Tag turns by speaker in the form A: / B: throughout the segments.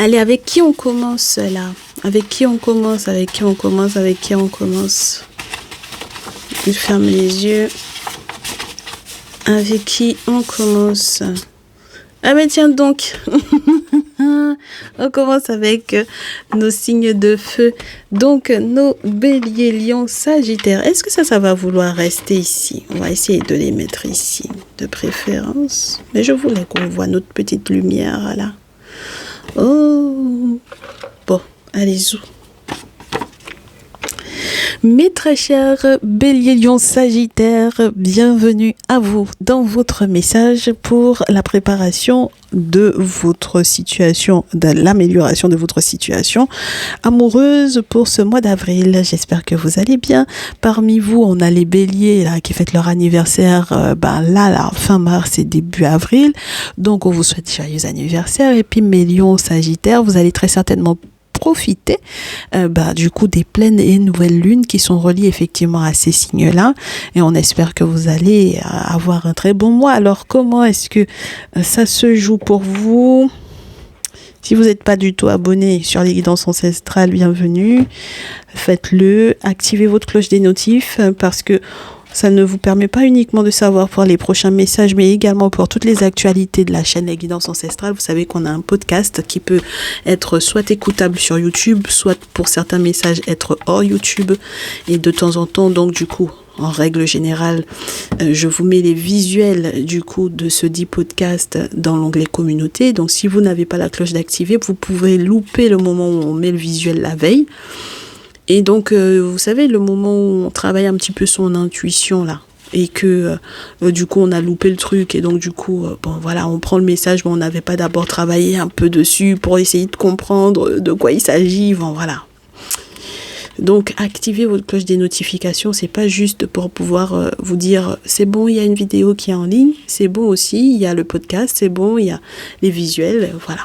A: Allez, avec qui on commence là? Avec qui on commence? Je ferme les yeux. Avec qui on commence? Ah mais tiens donc. On commence avec nos signes de feu. Donc, nos béliers, lions, sagittaires. Est-ce que ça va vouloir rester ici? On va essayer de les mettre ici, de préférence. Mais je voulais qu'on voit notre petite lumière, là. Oh! Bon, allez-y. Mes très chers béliers, lions, sagittaires, bienvenue à vous dans votre message pour la préparation de votre situation, de l'amélioration de votre situation amoureuse pour ce mois d'avril. J'espère que vous allez bien. Parmi vous, on a les béliers là, qui fêtent leur anniversaire la fin mars et début avril. Donc, on vous souhaite joyeux anniversaire. Et puis, mes lions, sagittaires, vous allez très certainement profiter du coup des pleines et nouvelles lunes qui sont reliées effectivement à ces signes-là, et on espère que vous allez avoir un très bon mois. Alors comment est-ce que ça se joue pour vous? Si vous n'êtes pas du tout abonné sur les guidances ancestrales, bienvenue, faites-le, activez votre cloche des notifs parce que ça ne vous permet pas uniquement de savoir pour les prochains messages, mais également pour toutes les actualités de la chaîne Les Guidances Ancestrales. Vous savez qu'on a un podcast qui peut être soit écoutable sur YouTube, soit pour certains messages être hors YouTube. Et de temps en temps, donc du coup, en règle générale, je vous mets les visuels du coup de ce dit podcast dans l'onglet communauté. Donc si vous n'avez pas la cloche d'activer, vous pouvez louper le moment où on met le visuel la veille. Et donc, vous savez, le moment où on travaille un petit peu son intuition, là, et que, du coup, on a loupé le truc, et donc, du coup, on prend le message, mais on n'avait pas d'abord travaillé un peu dessus pour essayer de comprendre de quoi il s'agit, voilà. Donc, activez votre cloche des notifications, c'est pas juste pour pouvoir vous dire, c'est bon, il y a une vidéo qui est en ligne, c'est bon aussi, il y a le podcast, c'est bon, il y a les visuels, voilà.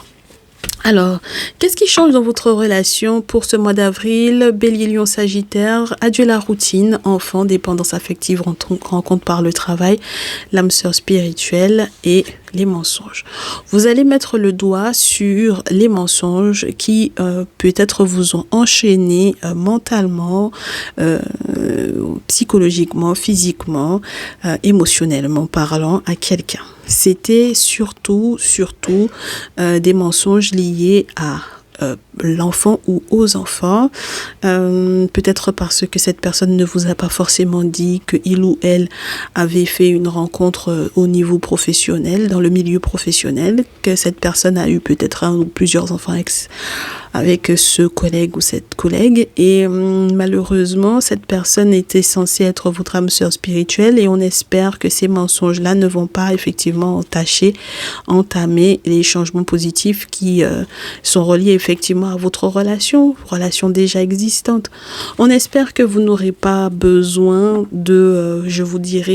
A: Alors, qu'est-ce qui change dans votre relation pour ce mois d'avril? Bélier, lion, sagittaire, adieu la routine, enfant, dépendance affective, rencontre par le travail, l'âme sœur spirituelle et les mensonges. Vous allez mettre le doigt sur les mensonges qui peut-être vous ont enchaîné mentalement, psychologiquement, physiquement, émotionnellement parlant à quelqu'un. C'était surtout des mensonges liés à l'enfant ou aux enfants, peut-être parce que cette personne ne vous a pas forcément dit que il ou elle avait fait une rencontre au niveau professionnel, dans le milieu professionnel, que cette personne a eu peut-être un ou plusieurs enfants avec ce collègue ou cette collègue, et malheureusement cette personne était censée être votre âme sœur spirituelle, et on espère que ces mensonges-là ne vont pas effectivement entamer les changements positifs qui sont reliés effectivement à votre relation déjà existante. On espère que vous n'aurez pas besoin de,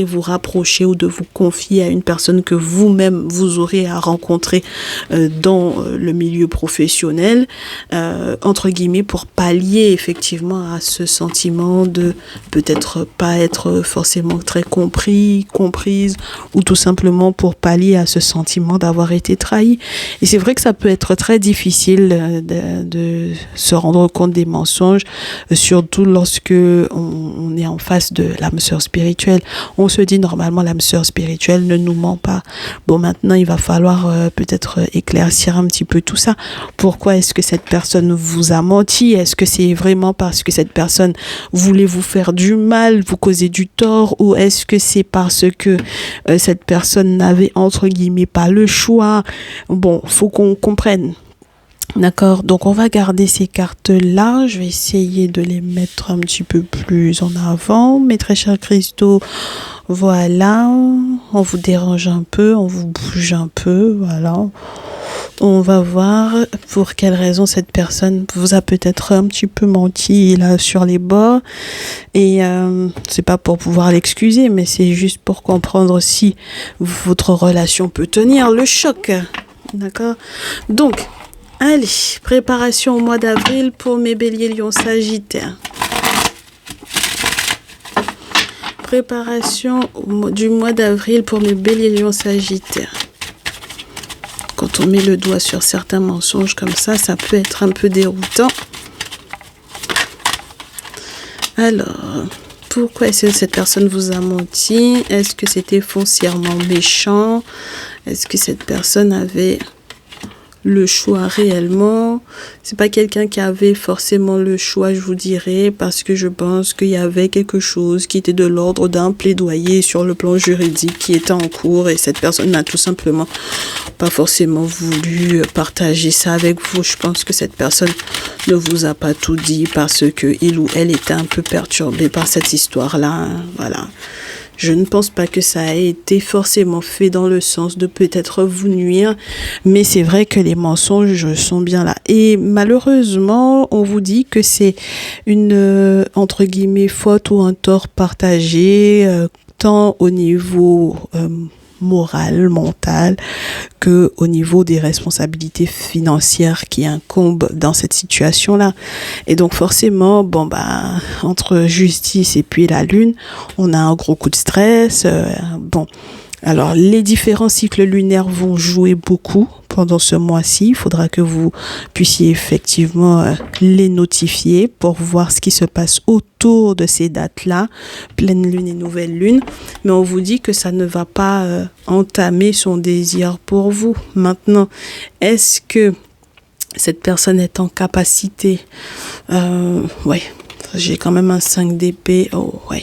A: vous rapprocher ou de vous confier à une personne que vous-même vous aurez à rencontrer dans le milieu professionnel, entre guillemets, pour pallier effectivement à ce sentiment de peut-être pas être forcément très comprise, ou tout simplement pour pallier à ce sentiment d'avoir été trahi. Et c'est vrai que ça peut être très difficile de se rendre compte des mensonges, surtout lorsque on est en face de l'âme sœur spirituelle. On se dit normalement l'âme sœur spirituelle ne nous ment pas. Bon, maintenant il va falloir peut-être éclaircir un petit peu tout ça. Pourquoi est-ce que cette personne vous a menti? Est-ce que c'est vraiment parce que cette personne voulait vous faire du mal, vous causer du tort, ou est-ce que c'est parce que cette personne n'avait entre guillemets pas le choix? Bon, faut qu'on comprenne. D'accord, donc on va garder ces cartes-là. Je vais essayer de les mettre un petit peu plus en avant. Mes très chers cristaux, voilà. On vous dérange un peu, on vous bouge un peu, voilà. On va voir pour quelle raison cette personne vous a peut-être un petit peu menti là sur les bords. Et c'est pas pour pouvoir l'excuser, mais c'est juste pour comprendre si votre relation peut tenir le choc. D'accord? Donc, allez, préparation au mois d'avril pour mes béliers, lions, sagittaires. Préparation du mois d'avril pour mes béliers, lions, sagittaires. quand on met le doigt sur certains mensonges comme ça peut être un peu déroutant. Alors, pourquoi est-ce que cette personne vous a menti? Est-ce que c'était foncièrement méchant? Est-ce que cette personne avait le choix réellement? C'est pas quelqu'un qui avait forcément le choix, je vous dirais, parce que je pense qu'il y avait quelque chose qui était de l'ordre d'un plaidoyer sur le plan juridique qui était en cours et cette personne n'a tout simplement pas forcément voulu partager ça avec vous. Je pense que cette personne ne vous a pas tout dit parce que il ou elle était un peu perturbé par cette histoire-là, hein. Voilà. Je ne pense pas que ça a été forcément fait dans le sens de peut-être vous nuire, mais c'est vrai que les mensonges sont bien là. Et malheureusement, on vous dit que c'est une, entre guillemets, faute ou un tort partagé, tant au niveau moral, mental, que au niveau des responsabilités financières qui incombent dans cette situation-là. Et donc forcément, entre justice et puis la lune, on a un gros coup de stress. Alors les différents cycles lunaires vont jouer beaucoup pendant ce mois-ci. Il faudra que vous puissiez effectivement les notifier pour voir ce qui se passe autour de ces dates-là, pleine lune et nouvelle lune. Mais on vous dit que ça ne va pas entamer son désir pour vous. Maintenant, est-ce que cette personne est en capacité j'ai quand même un 5 d'épée. Oh, ouais.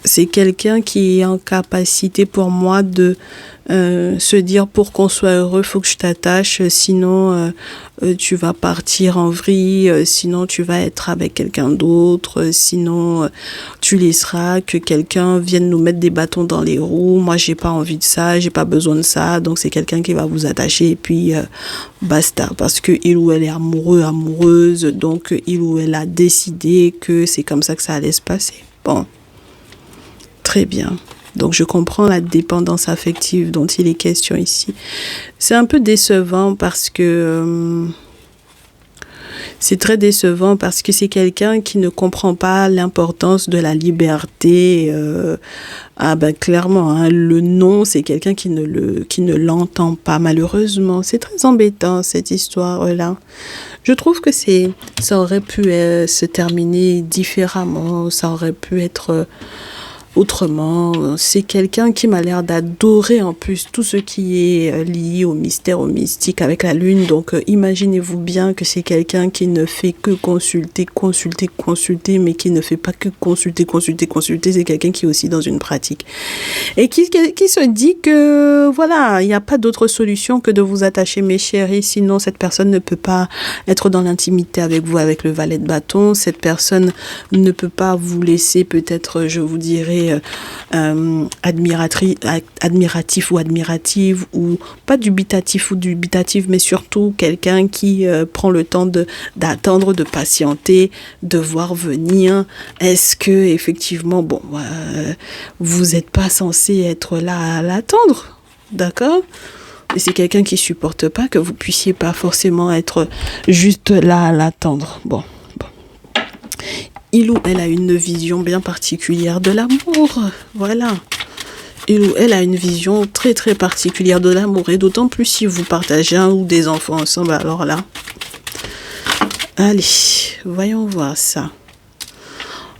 A: C'est quelqu'un qui est en capacité pour moi de se dire pour qu'on soit heureux, faut que je t'attache, sinon tu vas partir en vrille, sinon tu vas être avec quelqu'un d'autre, sinon tu laisseras que quelqu'un vienne nous mettre des bâtons dans les roues. Moi, j'ai pas envie de ça, j'ai pas besoin de ça, donc c'est quelqu'un qui va vous attacher et puis basta, parce que il ou elle est amoureux, amoureuse, donc il ou elle a décidé que c'est comme ça que ça allait se passer. Bon. Très bien. Donc, je comprends la dépendance affective dont il est question ici. C'est un peu décevant parce que... c'est très décevant parce que c'est quelqu'un qui ne comprend pas l'importance de la liberté. Clairement, hein, le non, c'est quelqu'un qui ne l'entend pas, malheureusement. C'est très embêtant, cette histoire-là. Je trouve que ça aurait pu se terminer différemment. Ça aurait pu être... autrement. C'est quelqu'un qui m'a l'air d'adorer en plus tout ce qui est lié au mystère, au mystique avec la lune. Donc imaginez-vous bien que c'est quelqu'un qui ne fait que consulter, mais qui ne fait pas que consulter. C'est quelqu'un qui est aussi dans une pratique. Et qui se dit que voilà, il n'y a pas d'autre solution que de vous attacher, mes chéris. Sinon, cette personne ne peut pas être dans l'intimité avec vous, avec le valet de bâton. Cette personne ne peut pas vous laisser peut-être, je vous dirais, admiratif ou admirative, ou pas dubitatif ou dubitative, mais surtout quelqu'un qui prend le temps d'attendre, de patienter, de voir venir. Est-ce que effectivement, vous n'êtes pas censé être là à l'attendre, d'accord? Et c'est quelqu'un qui supporte pas que vous puissiez pas forcément être juste là à l'attendre. Bon. Il ou elle a une vision bien particulière de l'amour. Voilà. Il ou elle a une vision très très particulière de l'amour. Et d'autant plus si vous partagez un ou des enfants ensemble. Alors là. Allez, voyons voir ça.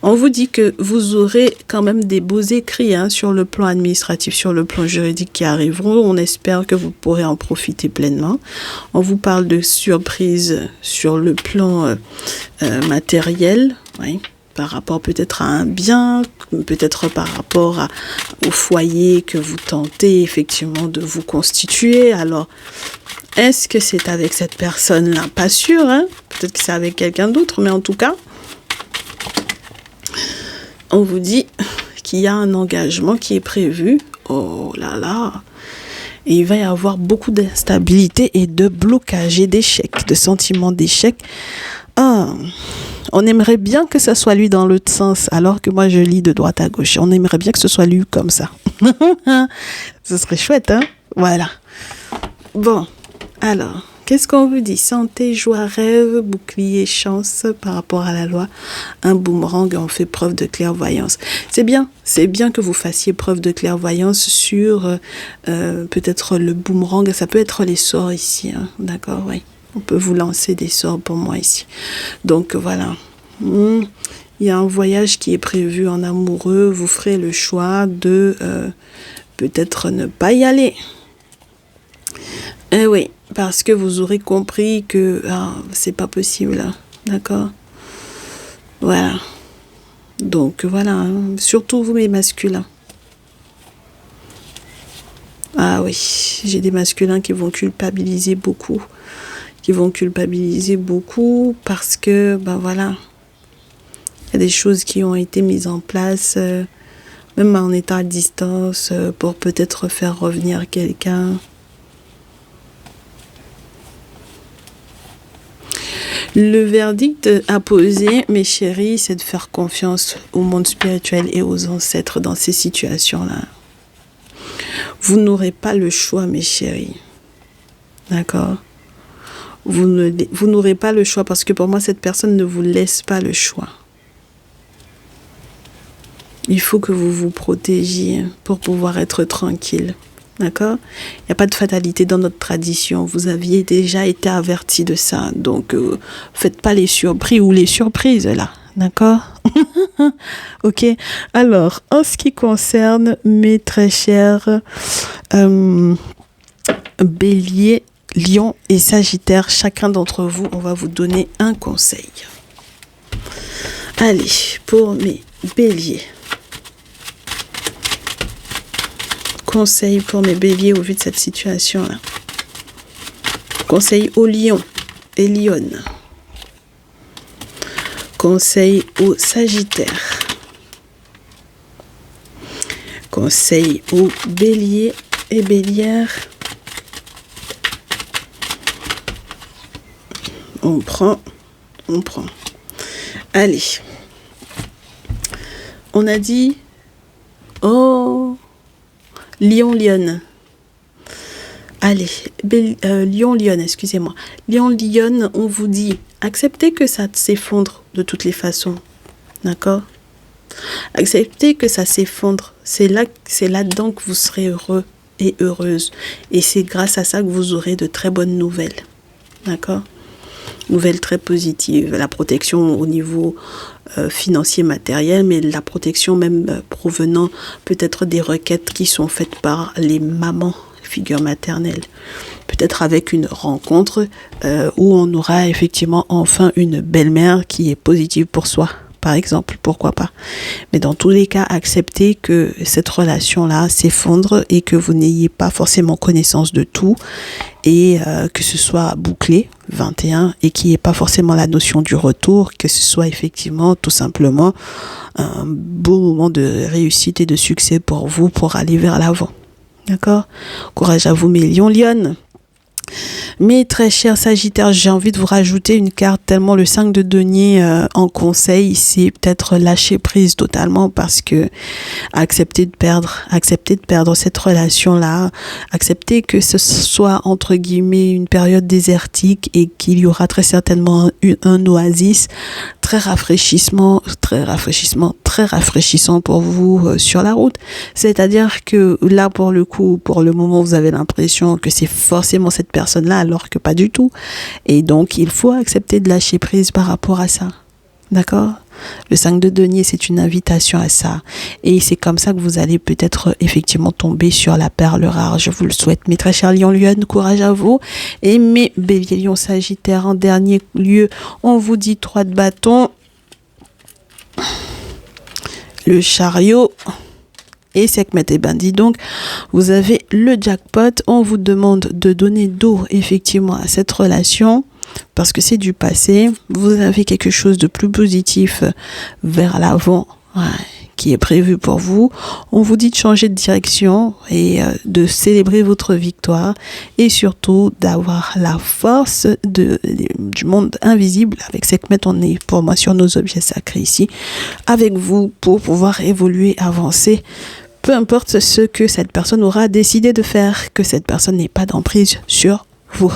A: On vous dit que vous aurez quand même des beaux écrits sur le plan administratif, sur le plan juridique qui arriveront. On espère que vous pourrez en profiter pleinement. On vous parle de surprises sur le plan matériel, oui, par rapport peut-être à un bien, peut-être par rapport au foyer que vous tentez effectivement de vous constituer. Alors, est-ce que c'est avec cette personne-là? Pas sûr, hein? Peut-être que c'est avec quelqu'un d'autre, mais en tout cas, on vous dit qu'il y a un engagement qui est prévu. Oh là là! Et il va y avoir beaucoup d'instabilité et de blocage et d'échec, de sentiments d'échec. On aimerait bien que ce soit lui dans l'autre sens, alors que moi je lis de droite à gauche. On aimerait bien que ce soit lui comme ça. Ce serait chouette, hein? Voilà. Bon, alors, Qu'est-ce qu'on vous dit? Santé, joie, rêve, bouclier, chance par rapport à la loi. Un boomerang, on fait preuve de clairvoyance. C'est bien que vous fassiez preuve de clairvoyance sur peut-être le boomerang. Ça peut être les sorts ici, hein, d'accord, oui. On peut vous lancer des sorts pour moi ici. Donc voilà. Il y a un voyage qui est prévu en amoureux. Vous ferez le choix de peut-être ne pas y aller. Eh oui, parce que vous aurez compris que c'est pas possible. Hein, d'accord? Voilà. Donc voilà. Hein, surtout vous, mes masculins. Ah oui, j'ai des masculins qui vont culpabiliser beaucoup. Parce que, voilà, il y a des choses qui ont été mises en place, même en étant à distance, pour peut-être faire revenir quelqu'un. Le verdict à poser, mes chéris, c'est de faire confiance au monde spirituel et aux ancêtres dans ces situations-là. Vous n'aurez pas le choix, mes chéris. D'accord? Vous n'aurez pas le choix parce que pour moi, cette personne ne vous laisse pas le choix. Il faut que vous vous protégiez pour pouvoir être tranquille. D'accord? Il n'y a pas de fatalité dans notre tradition. Vous aviez déjà été avertis de ça. Donc, faites pas les surpris ou les surprises là. D'accord? Ok. Alors, en ce qui concerne mes très chers béliers, Lion et Sagittaire, chacun d'entre vous, on va vous donner un conseil. Allez, pour mes béliers. Conseil pour mes béliers au vu de cette situation-là. Conseil aux lions et lionnes. Conseil aux Sagittaires. Conseil aux béliers et bélières. On prend. Allez. On a dit, Lion, lionne. Allez, Lion, lionne, excusez-moi. Lion, lionne, on vous dit, acceptez que ça s'effondre de toutes les façons. D'accord? Acceptez que ça s'effondre. C'est là-dedans que vous serez heureux et heureuse. Et c'est grâce à ça que vous aurez de très bonnes nouvelles. D'accord? Nouvelle très positive, la protection au niveau financier, matériel, mais la protection même provenant peut-être des requêtes qui sont faites par les mamans, figures maternelles. Peut-être avec une rencontre où on aura effectivement enfin une belle-mère qui est positive pour soi, par exemple, pourquoi pas. Mais dans tous les cas, acceptez que cette relation-là s'effondre et que vous n'ayez pas forcément connaissance de tout et que ce soit bouclé, 21, et qu'il n'y ait pas forcément la notion du retour, que ce soit effectivement tout simplement un beau moment de réussite et de succès pour vous pour aller vers l'avant. D'accord? Courage à vous, mes lions, lionnes. Mes très chers Sagittaires, j'ai envie de vous rajouter une carte tellement le 5 de denier en conseil, c'est peut-être lâcher prise totalement parce que accepter de perdre cette relation-là, accepter que ce soit entre guillemets une période désertique et qu'il y aura très certainement un oasis très rafraîchissant pour vous sur la route. C'est-à-dire que là, pour le coup, pour le moment, vous avez l'impression que c'est forcément cette personne-là, alors que pas du tout. Et donc, il faut accepter de lâcher prise par rapport à ça. D'accord? Le 5 de denier, c'est une invitation à ça. Et c'est comme ça que vous allez peut-être effectivement tomber sur la perle rare. Je vous le souhaite, mes très chers lions, lionnes, courage à vous. Et mes béliers, lions, sagittaires, en dernier lieu, on vous dit 3 de bâton, le chariot et Sekhmet et Bindi. Donc, vous avez le jackpot. On vous demande de donner d'eau effectivement à cette relation parce que c'est du passé. Vous avez quelque chose de plus positif vers l'avant qui est prévu pour vous. On vous dit de changer de direction et de célébrer votre victoire et surtout d'avoir la force du monde invisible. Avec Sekhmet, on est pour moi sur nos objets sacrés ici avec vous pour pouvoir évoluer, avancer. Peu importe ce que cette personne aura décidé de faire, que cette personne n'ait pas d'emprise sur vous.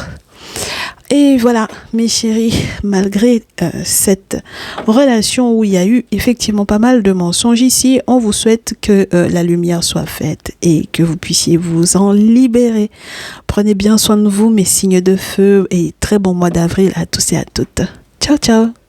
A: Et voilà, mes chéris, malgré cette relation où il y a eu effectivement pas mal de mensonges ici, on vous souhaite que la lumière soit faite et que vous puissiez vous en libérer. Prenez bien soin de vous, mes signes de feu, et très bon mois d'avril à tous et à toutes. Ciao, ciao!